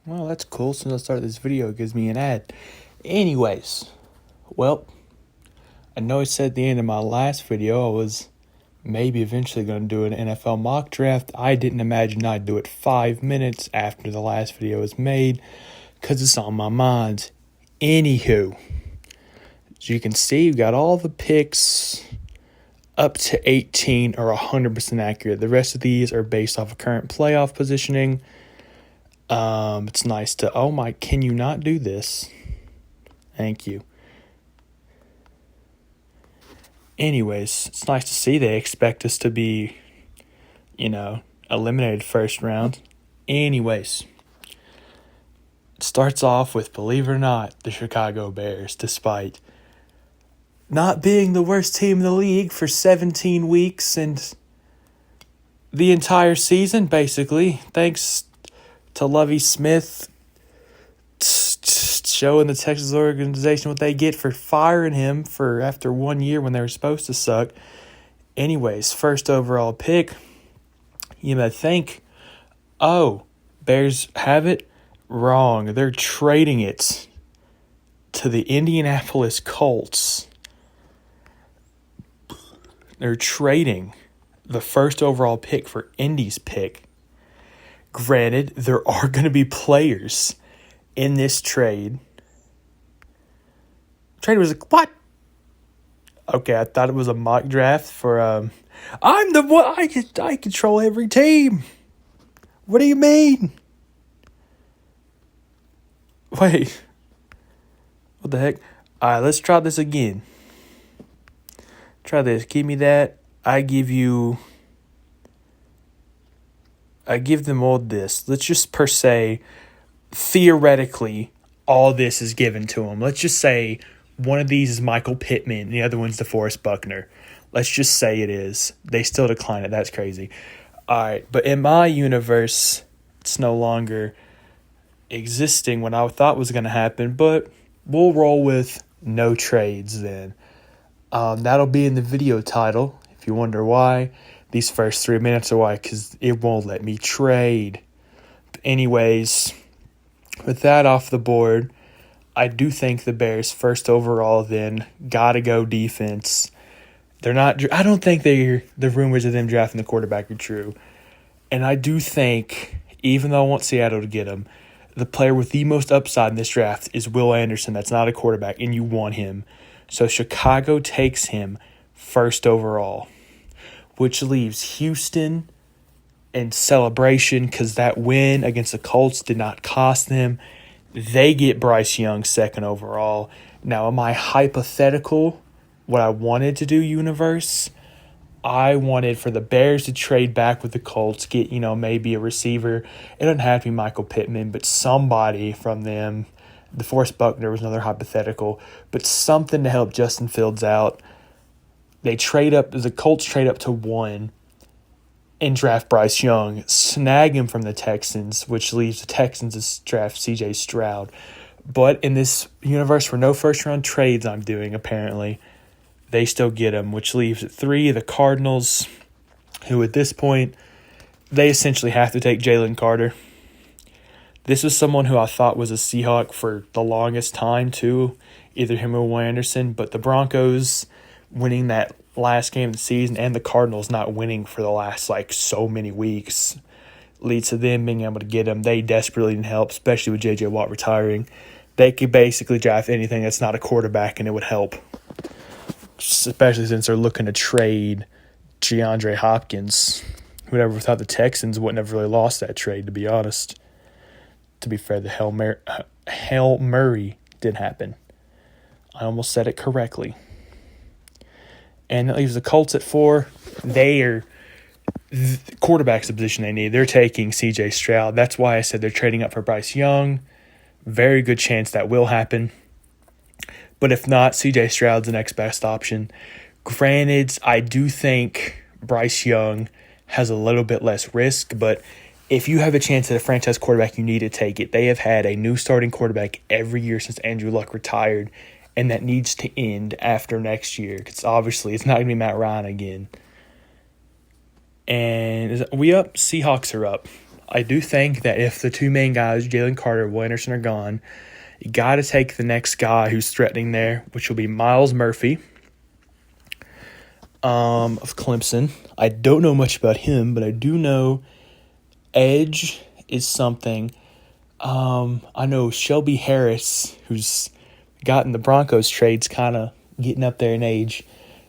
Well, that's cool. Since I started this video, it gives me an ad. Anyways, well, I know I said at the end of my last video I was maybe eventually going to do an NFL mock draft. I didn't imagine I'd do it 5 minutes after the last video was made because it's on my mind. Anywho, as you can see, we've got all the picks up to 18 are 100% accurate. The rest of these are based off of current playoff positioning. It's nice to, oh my, can you not do this? Thank you. Anyways, it's nice to see they expect us to be, eliminated first round. Anyways, it starts off with, believe it or not, the Chicago Bears, despite not being the worst team in the league for 17 weeks and the entire season, basically, thanks to Lovie Smith showing the Texas organization what they get for firing him for after 1 year when they were supposed to suck. Anyways, first overall pick, you may think, oh, Bears have it? Wrong. They're trading it to the Indianapolis Colts. They're trading the first overall pick for Indy's pick. Granted, there are going to be players in this trade. Trade was like, what? Okay, I thought it was a mock draft for I'm the one, I control every team. What do you mean? Wait. What the heck? Alright, let's try this again. Try this. Give me that. I give them all this. Let's just per se, theoretically, all this is given to them. Let's just say one of these is Michael Pittman, and the other one's DeForest Buckner. Let's just say it is. They still decline it. That's crazy. All right, but in my universe, it's no longer existing what I thought was going to happen, but we'll roll with no trades then. That'll be in the video title. If you wonder why, these first 3 minutes are why, because it won't let me trade. But anyways, with that off the board, I do think the Bears first overall then gotta go defense. They're not. I don't think the rumors of them drafting the quarterback are true, and I do think, even though I want Seattle to get him, the player with the most upside in this draft is Will Anderson. That's not a quarterback, and you want him. So Chicago takes him first overall, which leaves Houston in celebration because that win against the Colts did not cost them. They get Bryce Young second overall. Now, in my hypothetical, what I wanted to do universe, I wanted for the Bears to trade back with the Colts, get, maybe a receiver. It doesn't have to be Michael Pittman, but somebody from them. DeForest Buckner was another hypothetical, but something to help Justin Fields out. They trade up, the Colts trade up to 1 and draft Bryce Young, snag him from the Texans, which leaves the Texans to draft C.J. Stroud. But in this universe for no first-round trades I'm doing, apparently, they still get him, which leaves at 3 the Cardinals, who at this point, they essentially have to take Jalen Carter. This was someone who I thought was a Seahawk for the longest time, too, either him or Will Anderson, but the Broncos winning that last game of the season and the Cardinals not winning for the last, so many weeks leads to them being able to get him. They desperately need help, especially with J.J. Watt retiring. They could basically draft anything that's not a quarterback, and it would help, especially since they're looking to trade DeAndre Hopkins. Who never thought the Texans wouldn't have really lost that trade, to be honest. To be fair, the Hail Murray did happen. I almost said it correctly. And that leaves the Colts at 4. They are the quarterback's the position they need. They're taking C.J. Stroud. That's why I said they're trading up for Bryce Young. Very good chance that will happen. But if not, C.J. Stroud's the next best option. Granted, I do think Bryce Young has a little bit less risk, but if you have a chance at a franchise quarterback, you need to take it. They have had a new starting quarterback every year since Andrew Luck retired, and that needs to end after next year because obviously it's not going to be Matt Ryan again. And are we up? Seahawks are up. I do think that if the two main guys, Jalen Carter and Will Anderson, are gone, you got to take the next guy who's threatening there, which will be Miles Murphy of Clemson. I don't know much about him, but I do know edge is something. I know Shelby Harris, who's gotten the Broncos trades, kind of getting up there in age.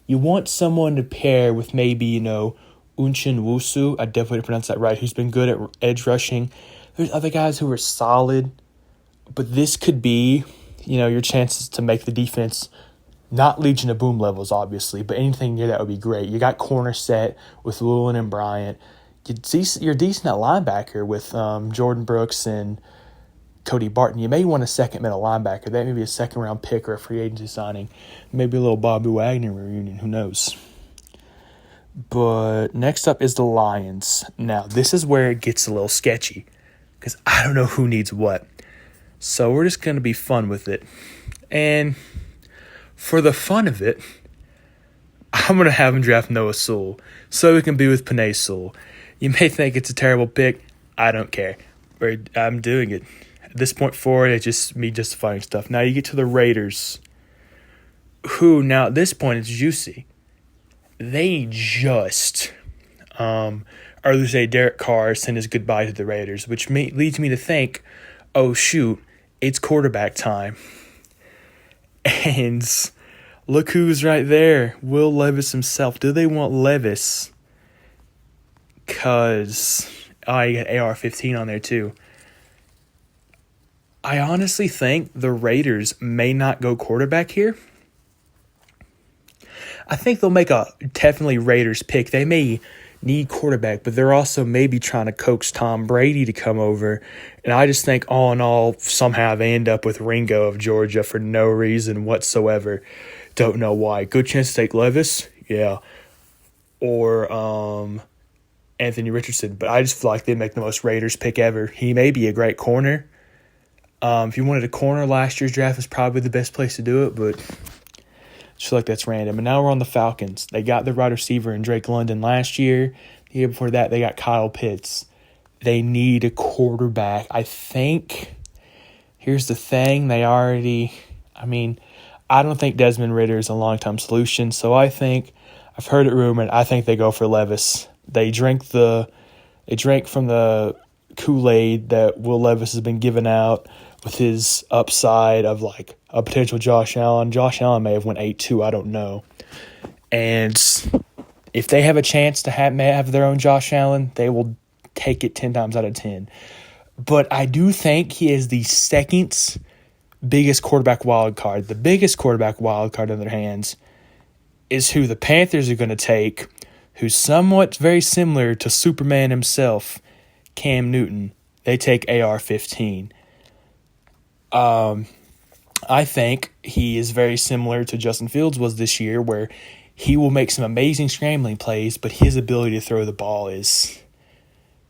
You want someone to pair with maybe, Unchin Wusu, I definitely didn't pronounce that right, who's been good at edge rushing. There's other guys who are solid, but this could be, your chances to make the defense not Legion of Boom levels, obviously, but anything near that would be great. You got corner set with Llewellyn and Bryant. You're decent at linebacker with Jordan Brooks and Cody Barton. You may want a second middle linebacker. That may be a second-round pick or a free agency signing. Maybe a little Bobby Wagner reunion. Who knows? But next up is the Lions. Now, this is where it gets a little sketchy because I don't know who needs what. So we're just going to be fun with it. And for the fun of it, I'm going to have him draft Noah Sewell so he can be with Penei Sewell. You may think it's a terrible pick. I don't care. I'm doing it. At this point forward, it's just me justifying stuff. Now you get to the Raiders, who now at this point it's juicy. They just, earlier today, Derek Carr sent his goodbye to the Raiders, which leads me to think, oh shoot, it's quarterback time. And look who's right there, Will Levis himself. Do they want Levis? Because you got AR-15 on there too. I honestly think the Raiders may not go quarterback here. I think they'll make a definitely Raiders pick. They may need quarterback, but they're also maybe trying to coax Tom Brady to come over. And I just think all in all, somehow they end up with Ringo of Georgia for no reason whatsoever. Don't know why. Good chance to take Levis? Yeah. Or Anthony Richardson. But I just feel like they make the most Raiders pick ever. He may be a great corner. If you wanted a corner, last year's draft was probably the best place to do it, but I just feel like that's random. And now we're on the Falcons. They got the wide receiver in Drake London last year. The year before that, they got Kyle Pitts. They need a quarterback. I think, here's the thing, I don't think Desmond Ridder is a long-term solution, so I've heard it rumored, I think they go for Levis. They drank from the Kool-Aid that Will Levis has been giving out with his upside of like a potential Josh Allen. Josh Allen may have went 8-2, I don't know. And if they have a chance to have their own Josh Allen, they will take it 10 times out of 10. But I do think he is the second biggest quarterback wild card. The biggest quarterback wild card in their hands is who the Panthers are going to take, who's somewhat very similar to Superman himself, Cam Newton. They take AR-15. I think he is very similar to Justin Fields was this year, where he will make some amazing scrambling plays, but his ability to throw the ball is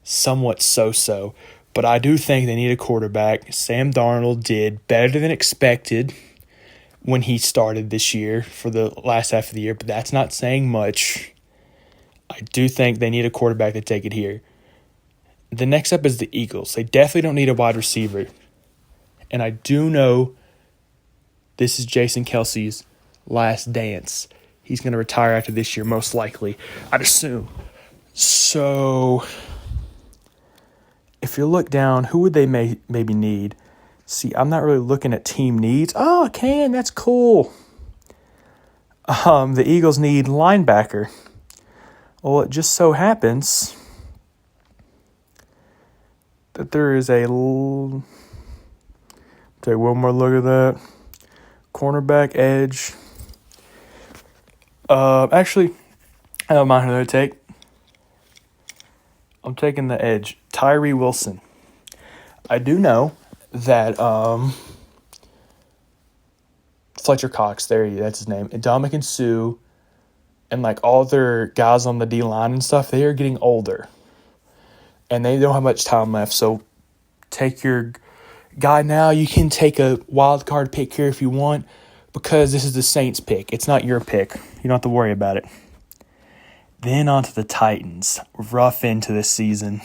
somewhat so-so. But I do think they need a quarterback. Sam Darnold did better than expected when he started this year for the last half of the year, but that's not saying much. I do think they need a quarterback to take it here. The next up is the Eagles. They definitely don't need a wide receiver. And I do know this is Jason Kelsey's last dance. He's going to retire after this year, most likely, I'd assume. So if you look down, who would they maybe need? See, I'm not really looking at team needs. Oh, I can. That's cool. The Eagles need linebacker. Well, it just so happens that there is take one more look at that. Cornerback, edge. Actually, I don't mind who I take. I'm taking the edge. Tyree Wilson. I do know that Fletcher Cox, that's his name, and Dominican Sue, and like all their guys on the D-line and stuff, they are getting older. And they don't have much time left, so take your guy now. You can take a wild card pick here if you want, because this is the Saints pick. It's not your pick. You don't have to worry about it. Then on to the Titans. Rough into this season.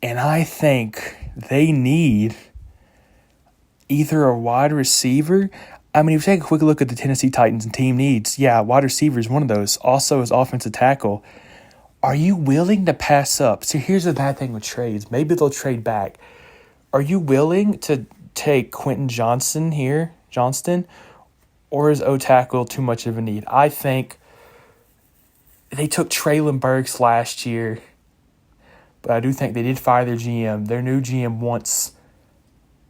And I think they need either a wide receiver. I mean, if you take a quick look at the Tennessee Titans and team needs, yeah, wide receiver is one of those. Also is offensive tackle. Are you willing to pass up? So here's the bad thing with trades. Maybe they'll trade back. Are you willing to take Quentin Johnston, or is O-tackle too much of a need? I think they took Traylon Burks last year, but I do think they did fire their GM. Their new GM wants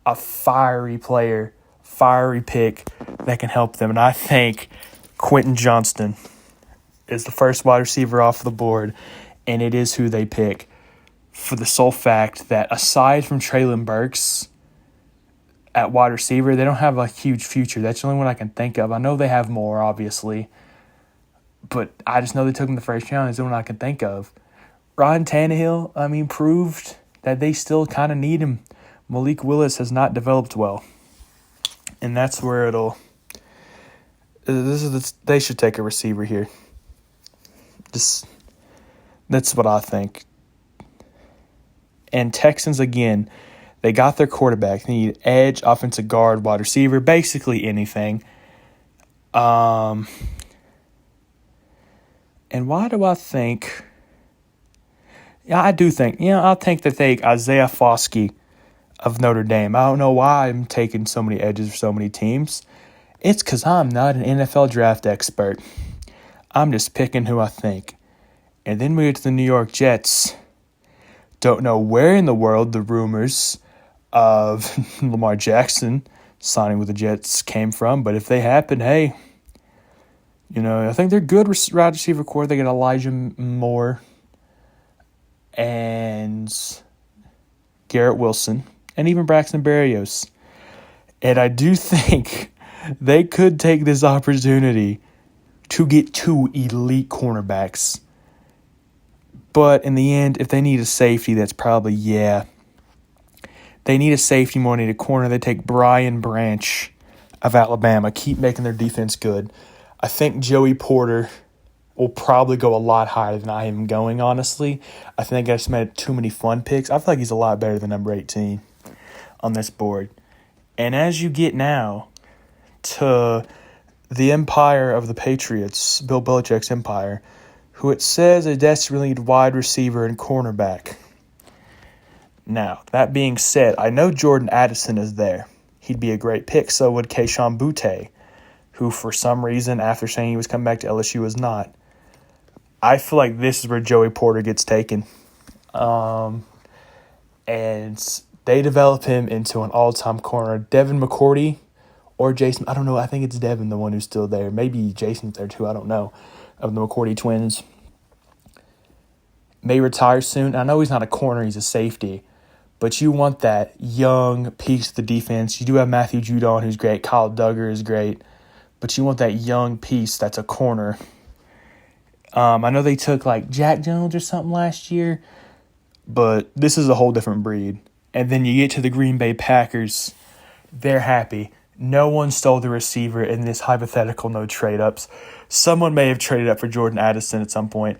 a fiery player, fiery pick that can help them. And I think Quentin Johnston is the first wide receiver off the board, and it is who they pick for the sole fact that aside from Traylon Burks at wide receiver, they don't have a huge future. That's the only one I can think of. I know they have more, obviously, but I just know they took him the first round. It's the one I can think of. Ryan Tannehill, proved that they still kind of need him. Malik Willis has not developed well, and that's where they should take a receiver here. That's what I think. And Texans, again, they got their quarterback. They need edge, offensive guard, wide receiver, basically anything. And why do I think? Yeah, I do think. I think they take Isaiah Foskey of Notre Dame. I don't know why I'm taking so many edges for so many teams. It's because I'm not an NFL draft expert. I'm just picking who I think. And then we get to the New York Jets. Don't know where in the world the rumors of Lamar Jackson signing with the Jets came from, but if they happen, hey, I think they're good wide receiver core. They get Elijah Moore and Garrett Wilson and even Braxton Berrios. And I do think they could take this opportunity to get 2 elite cornerbacks. But in the end, if they need a safety, that's probably, They need a safety more than they need a corner. They take Brian Branch of Alabama. Keep making their defense good. I think Joey Porter will probably go a lot higher than I am going, honestly. I think I just made too many fun picks. I feel like he's a lot better than number 18 on this board. And as you get now to the empire of the Patriots, Bill Belichick's empire, who it says they desperately need wide receiver and cornerback. Now, that being said, I know Jordan Addison is there. He'd be a great pick. So would Kayshon Boutte, who for some reason, after saying he was coming back to LSU, is not. I feel like this is where Joey Porter gets taken. And they develop him into an all-time corner. Devin McCourty or Jason, I don't know, I think it's Devin, the one who's still there. Maybe Jason's there too, I don't know, of the McCourty twins. May retire soon. I know he's not a corner, he's a safety. But you want that young piece of the defense. You do have Matthew Judon, who's great. Kyle Duggar is great. But you want that young piece that's a corner. I know they took like Jack Jones or something last year. But this is a whole different breed. And then you get to the Green Bay Packers. They're happy. No one stole the receiver in this hypothetical no trade-ups. Someone may have traded up for Jordan Addison at some point.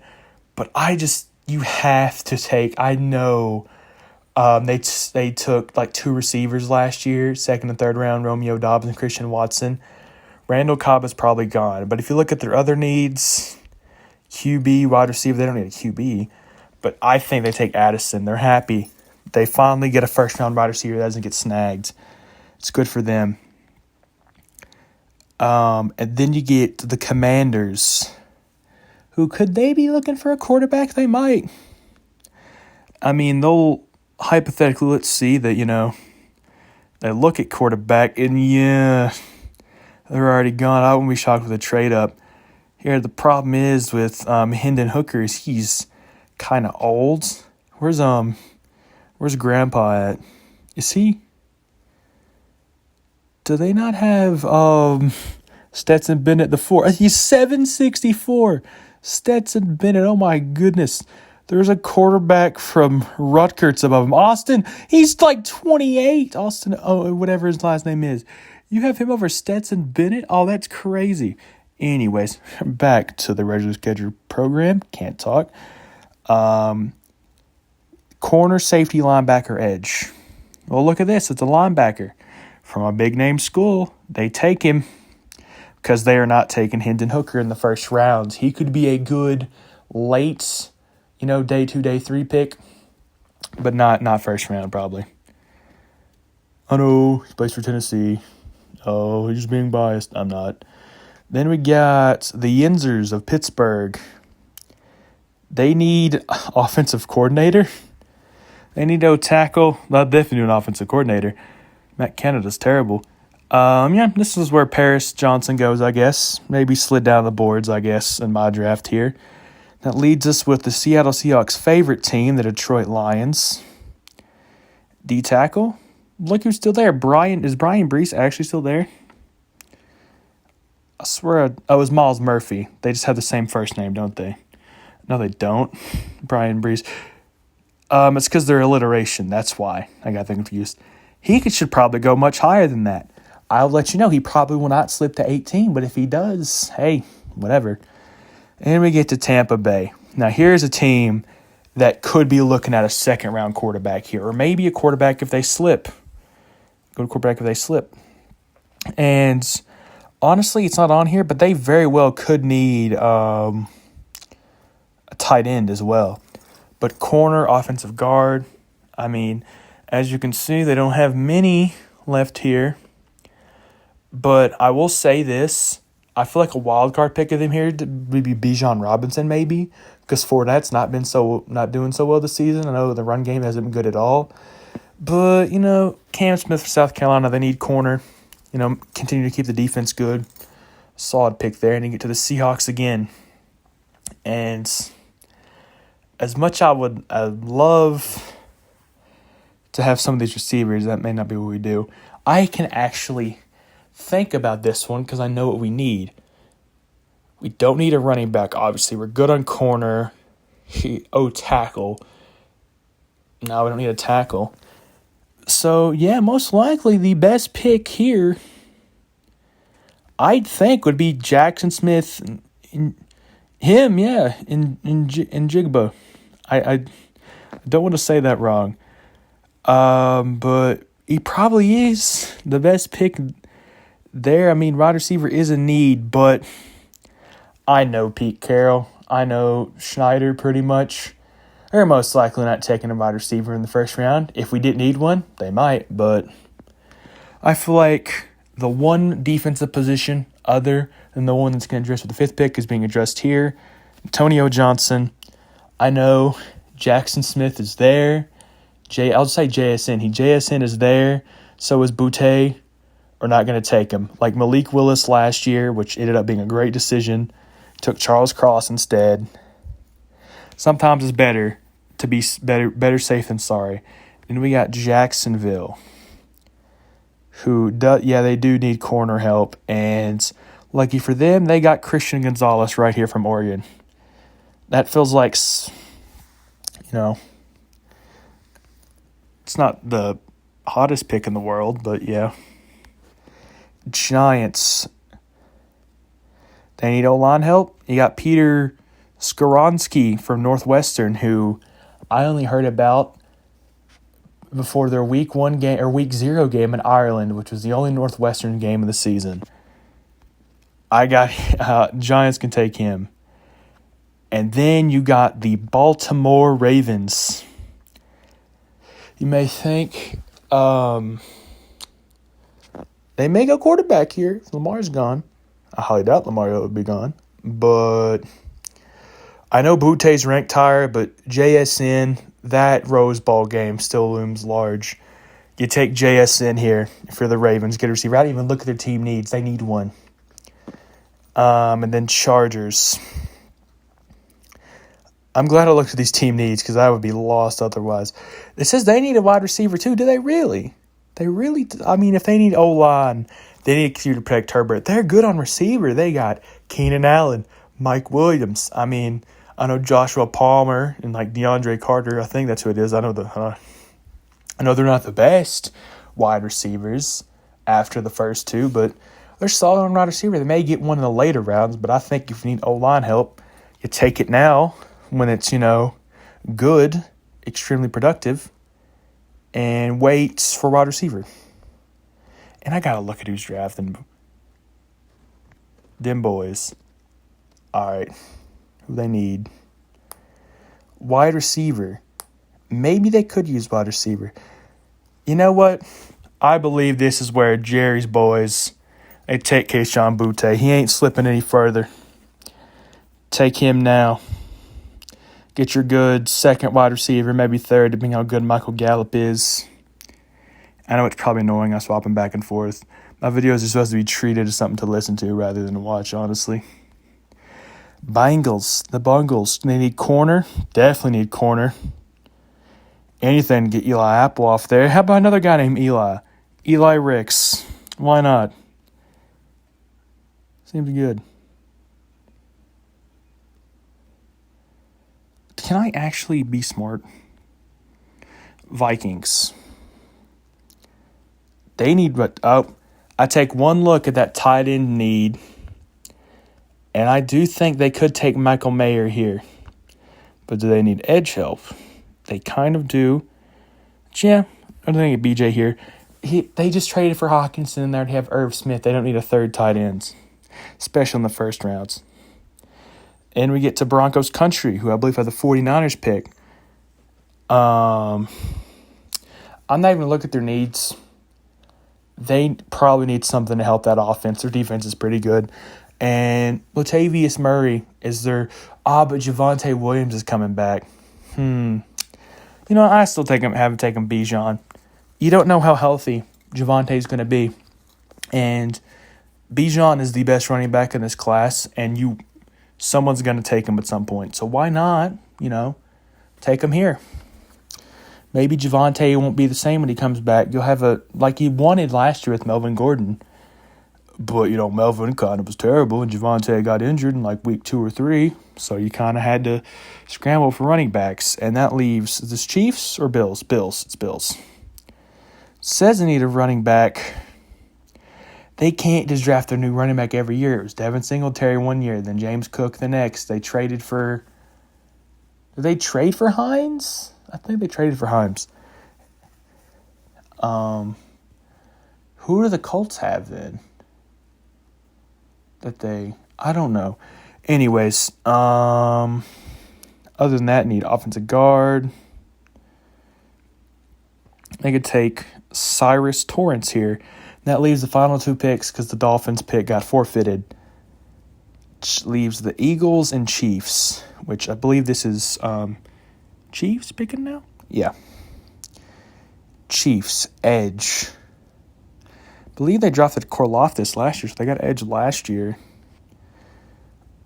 But you have to take, I know they took like 2 receivers last year, second and third round, Romeo Dobbs and Christian Watson. Randall Cobb is probably gone. But if you look at their other needs, QB, wide receiver, they don't need a QB. But I think they take Addison. They're happy. They finally get a first-round wide receiver that doesn't get snagged. It's good for them. And then you get the Commanders. Who could they be looking for a quarterback? They might. They'll hypothetically, let's see that, they look at quarterback and they're already gone. I wouldn't be shocked with a trade up. Here, the problem is with Hendon Hooker is he's kind of old. Where's Grandpa at? Is he? Do they not have Stetson Bennett the 4? He's 764. Stetson Bennett, oh my goodness. There's a quarterback from Rutgers above him. Austin, he's like 28. Austin, whatever his last name is. You have him over Stetson Bennett? Oh, that's crazy. Anyways, back to the regular schedule program. Can't talk. corner, safety, linebacker, edge. Well, look at this. It's a linebacker. From a big-name school, they take him because they are not taking Hendon Hooker in the first round. He could be a good late, day 2, day 3 pick, but not first round probably. I know, he plays for Tennessee. Oh, he's just being biased. I'm not. Then we got the Yinzers of Pittsburgh. They need offensive coordinator. They need no tackle. They'll definitely do an offensive coordinator. Matt Canada's terrible. This is where Paris Johnson goes, I guess. Maybe slid down the boards, I guess, in my draft here. That leads us with the Seattle Seahawks' favorite team, the Detroit Lions. D-tackle. Look who's still there. Is Brian Brees actually still there? I swear it was Miles Murphy. They just have the same first name, don't they? No, they don't. Brian Brees. It's because they're alliteration. That's why I got confused. He should probably go much higher than that. I'll let you know he probably will not slip to 18, but if he does, hey, whatever. And we get to Tampa Bay. Now, here's a team that could be looking at a second-round quarterback here, or maybe a quarterback if they slip. Go to quarterback if they slip. And honestly, it's not on here, but they very well could need a tight end as well. But corner, offensive guard, as you can see, they don't have many left here. But I will say this. I feel like a wild card pick of them here would be Bijan Robinson maybe, because Fournette's not doing so well this season. I know the run game hasn't been good at all. But, Cam Smith for South Carolina, they need corner. Continue to keep the defense good. Solid pick there. And you get to the Seahawks again. And as much I'd love to have some of these receivers, that may not be what we do. I can actually think about this one because I know what we need. We don't need a running back, obviously. We're good on corner. Tackle. No, we don't need a tackle. So, yeah, most likely the best pick here, I'd think, would be Jackson Smith. And Jigba. I don't want to say that wrong. But he probably is the best pick there. Wide receiver is a need, but I know Pete Carroll. I know Schneider pretty much. They're most likely not taking a wide receiver in the first round. If we didn't need one, they might, but I feel like the one defensive position other than the one that's going to address with the fifth pick is being addressed here. Antonio Johnson. I know Jackson Smith is there. I'll say JSN. JSN is there. So is Boutte. Are not going to take him. Like Malik Willis last year, which ended up being a great decision. Took Charles Cross instead. Sometimes it's better to be better safe than sorry. And we got Jacksonville, who they do need corner help, and lucky for them, they got Christian Gonzalez right here from Oregon. That feels like, it's not the hottest pick in the world, but yeah. Giants, they need O-line help. You got Peter Skoronski from Northwestern, who I only heard about before their week 1 game or week 0 game in Ireland, which was the only Northwestern game of the season. I got Giants can take him. And then you got the Baltimore Ravens. You may think they may go quarterback here if Lamar's gone. I highly doubt Lamar would be gone. But I know Boutte's ranked higher, but JSN, that Rose Bowl game still looms large. You take JSN here for the Ravens, get a receiver. I didn't even look at their team needs. They need one. And then Chargers. I'm glad I looked at these team needs because I would be lost otherwise. It says they need a wide receiver too. Do they really? If they need O-line, they need to protect Herbert. They're good on receiver. They got Keenan Allen, Mike Williams. I know Joshua Palmer and DeAndre Carter. I think that's who it is. I know they're not the best wide receivers after the first two, but they're solid on wide receiver. They may get one in the later rounds, but I think if you need O-line help, you take it now when it's, good. extremely productive and waits for wide receiver. And I got to look at who's drafting them boys. All right. Who they need. Wide receiver. Maybe they could use wide receiver. You know what? I believe this is where Jerry's boys, they take Kayshon Boutte. He ain't slipping any further. Take him now. Get your good second wide receiver, maybe third, depending on how good Michael Gallup is. I know it's probably annoying. I swap them back and forth. My videos are supposed to be treated as something to listen to rather than to watch, honestly. The Bungles, they need corner. Definitely need corner. Anything to get Eli Apple off there. How about another guy named Eli? Eli Ricks. Why not? Seems good. Can I actually be smart? Vikings. They need what? Oh, I take one look at that tight end need, and I do think they could take Michael Mayer here. But do they need edge help? They kind of do. But yeah, I don't think BJ here. They just traded for Hawkinson, and they already have Irv Smith. They don't need a third tight end, especially in the first rounds. And we get to Broncos country, who I believe have the 49ers pick. I'm not even going to look at their needs. They probably need something to help that offense. Their defense is pretty good. And Latavius Murray is their... but Javonte Williams is coming back. You know, I still haven't taken Bijan. You don't know how healthy Javonte is going to be. And Bijan is the best running back in this class, and someone's going to take him at some point. So why not, take him here? Maybe Javonte won't be the same when he comes back. You'll have like he wanted last year with Melvin Gordon. But, Melvin kind of was terrible, and Javonte got injured in like week 2 or 3. So you kind of had to scramble for running backs. And that leaves, is this Chiefs or Bills? Bills. It's Bills. Says they need a running back. They can't just draft their new running back every year. It was Devin Singletary 1 year, then James Cook the next. They traded for... Did they trade for Hines? I think they traded for Hines. Who do the Colts have then? I don't know. Anyways, other than that, need offensive guard. They could take Cyrus Torrance here. That leaves the final 2 picks because the Dolphins pick got forfeited. Which leaves the Eagles and Chiefs, which I believe this is Chiefs picking now? Yeah. Chiefs, edge. I believe they drafted Karlaftis last year, so they got edge last year.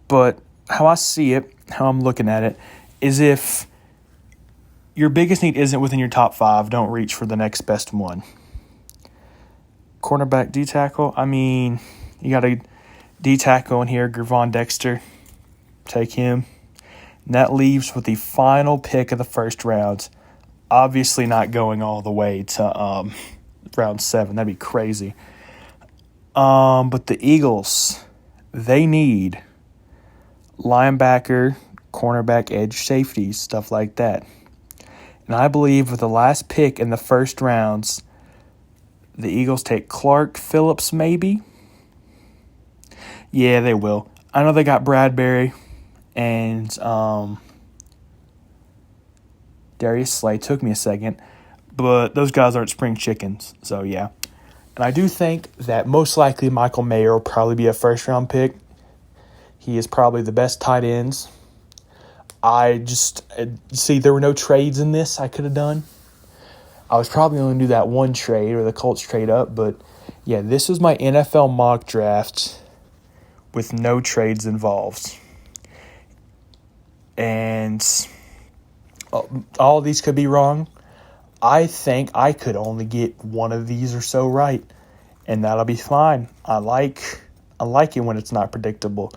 But how I see it, how I'm looking at it, is if your biggest need isn't within your top 5, don't reach for the next best one. Cornerback, D-tackle, you got a D-tackle in here, Gervon Dexter. Take him. And that leaves with the final pick of the first round. Obviously not going all the way to round 7. That'd be crazy. But the Eagles, they need linebacker, cornerback, edge, safety, stuff like that. And I believe with the last pick in the first rounds, the Eagles take Clark Phillips maybe. Yeah, they will. I know they got Bradbury and Darius Slay. Took me a second. But those guys aren't spring chickens. So, yeah. And I do think that most likely Michael Mayer will probably be a first-round pick. He is probably the best tight ends. I just see there were no trades in this I could have done. I was probably going to do that one trade or the Colts trade up. But, yeah, this was my NFL mock draft with no trades involved. And all of these could be wrong. I think I could only get one of these or so right, and that'll be fine. I like it when it's not predictable.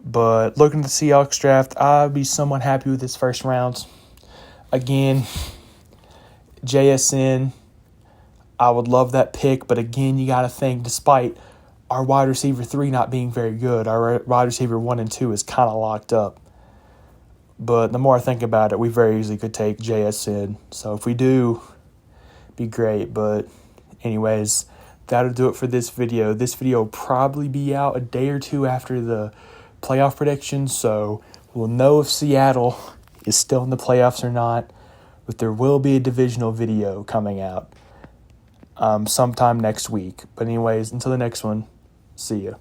But looking at the Seahawks draft, I'd be somewhat happy with this first round. Again, JSN, I would love that pick, but again, you got to think, despite our wide receiver 3 not being very good, our wide receiver 1 and 2 is kind of locked up. But the more I think about it, we very easily could take JSN. So if we do, be great. But anyways, that'll do it for this video. This video will probably be out a day or two after the playoff predictions, so we'll know if Seattle is still in the playoffs or not. But there will be a divisional video coming out sometime next week. But anyways, until the next one, see ya.